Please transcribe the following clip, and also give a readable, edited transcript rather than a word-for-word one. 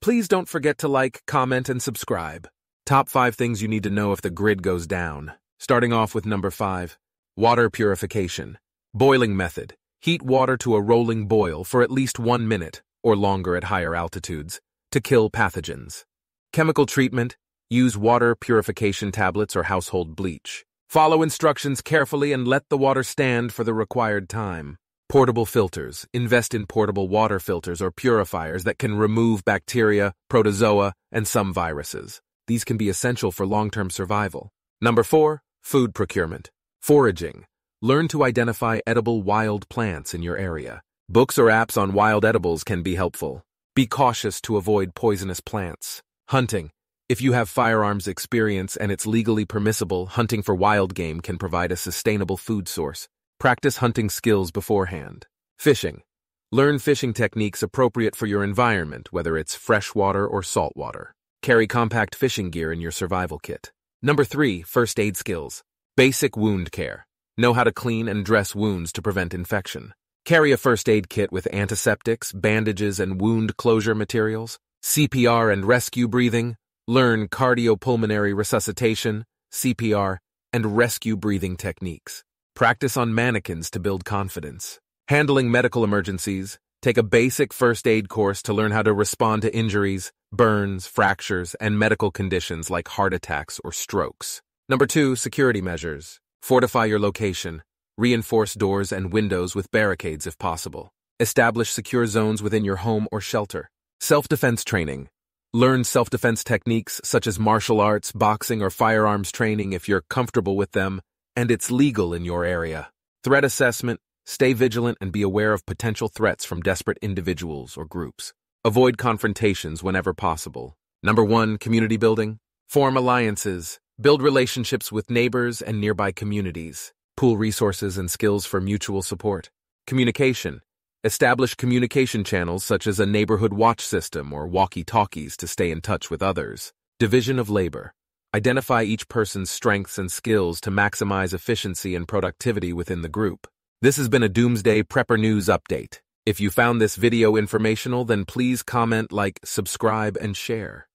Please don't forget to like, comment, and subscribe. Top 5 things you need to know if the grid goes down. Starting off with number 5, water purification. Boiling method. Heat water to a rolling boil for at least 1 minute, or longer at higher altitudes, to kill pathogens. Chemical treatment. Use water purification tablets or household bleach. Follow instructions carefully and let the water stand for the required time. Portable filters. Invest in portable water filters or purifiers that can remove bacteria, protozoa, and some viruses. These can be essential for long-term survival. Number 4, food procurement. Foraging. Learn to identify edible wild plants in your area. Books or apps on wild edibles can be helpful. Be cautious to avoid poisonous plants. Hunting. If you have firearms experience and it's legally permissible, hunting for wild game can provide a sustainable food source. Practice hunting skills beforehand. Fishing. Learn fishing techniques appropriate for your environment, whether it's freshwater or saltwater. Carry compact fishing gear in your survival kit. Number 3, first aid skills. Basic wound care. Know how to clean and dress wounds to prevent infection. Carry a first aid kit with antiseptics, bandages, and wound closure materials. CPR and rescue breathing. Learn cardiopulmonary resuscitation, CPR, and rescue breathing techniques. Practice on mannequins to build confidence. Handling medical emergencies. Take a basic first aid course to learn how to respond to injuries, burns, fractures, and medical conditions like heart attacks or strokes. Number 2, security measures. Fortify your location. Reinforce doors and windows with barricades if possible. Establish secure zones within your home or shelter. Self-defense training. Learn self-defense techniques such as martial arts, boxing, or firearms training if you're comfortable with them and it's legal in your area. Threat assessment. Stay vigilant and be aware of potential threats from desperate individuals or groups. Avoid confrontations whenever possible. Number 1, community building. Form alliances. Build relationships with neighbors and nearby communities. Pool resources and skills for mutual support. Communication. Establish communication channels such as a neighborhood watch system or walkie-talkies to stay in touch with others. Division of labor. Identify each person's strengths and skills to maximize efficiency and productivity within the group. This has been a Doomsday Prepper News Update. If you found this video informational, then please comment, like, subscribe, and share.